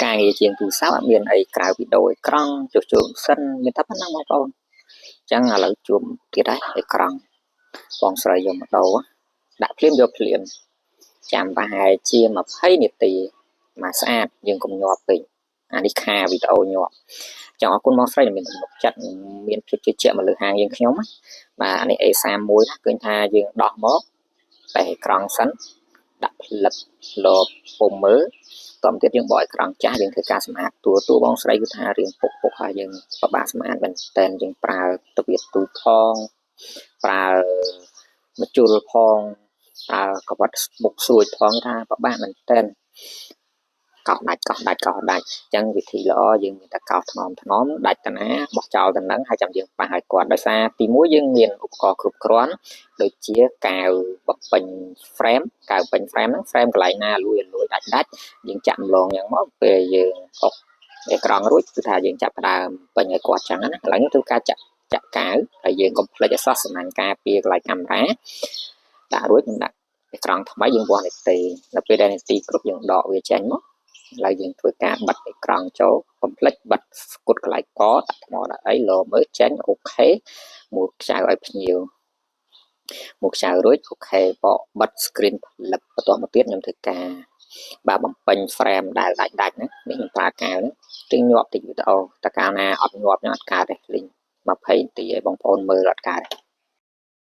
ការងារជាងទូរស័ព្ទអត់មានអីក្រៅពីដូរអេក្រង់ចុះចូលសិនមានតែប៉ុណ្ណឹងបងប្អូនអញ្ចឹងឥឡូវជួបទៀតហើយអេក្រង់បងស្រីយកមកដូរដាក់ភ្លាមយកភ្លាមចាំប្រហែលជា20នាទីមកស្អាតយើងកុំញាប់ពេកអានេះខាវីដេអូញាប់ចឹងអរគុណបងស្រីដែលមានទំនុកចិត្តមានភាពជឿជាក់មកលើហាងយើងខ្ញុំបាទអានេះ A31 ណាឃើញថាយើងដោះមកតែអេក្រង់សិនដាក់ផ្លិបលបពុំមើលតោះទៀតយើងបកអេក្រង់ចាស់យើងធ្វើការសម្អាតតួបងស្រីគឺថារៀងពុកហើយយើងបបាក់សម្អាតមែនតែនយើងប្រើទៅវាទូផងប្រើមជុលផងប្រើកវ៉ាត់បុកស្រួយផងថាបបាក់មែនតែនកោសដាច់អញ្ចឹងវិធីល្អយើងមានតែកោសថ្នមដាច់តាណាបោះចោលទៅនឹងហើយចាំយើងប៉ះឲ្យគាត់ដោយសារទី1យើងមានឧបករណ៍គ្រប់គ្រាន់ដូចជាកាវបំពេញ frame កាវពេញ frame ហ្នឹង frame កន្លែងណាលួយដាច់យើងចាក់ម្លងយ៉ាងមកពេលយើងអុកអេក្រង់រួចគឺថាយើងចាប់ផ្ដើមពេញឲ្យគាត់ចឹងណាឥឡូវនេះធ្វើការចាក់កាវហើយយើងកុំភ្លេចឲ្យសោះសំណាញ់ការពារកន្លែងកាមេរ៉ាដាក់រួចយើងដាក់អេក្រង់ថ្មីយើងវាស់នាទីដល់ពេលដែលនាទីគ្រប់យើងដកវាចេញមកឥឡូវយើងធ្វើការបិទអេក្រង់ចូលកុំភ្លេចបិទស្គុតកន្លែងកដាក់ថ្មដាក់អីលោមើលចេញអូខេមួយខ្ចៅឲ្យភ្ញៀវមួយខ្ចៅរួចអូខេបកបិទ screen ផលិតបន្តមកទៀតខ្ញុំធ្វើការបាទបំពេញ frame ដែលដាច់ណានេះខ្ញុំប្រើកាវនេះទិញញាប់តិចវីដេអូតើកាលណាអត់ញាប់ខ្ញុំអត់កើតទេលេង20នាទីឲ្យបងប្អូនមើលអត់កើត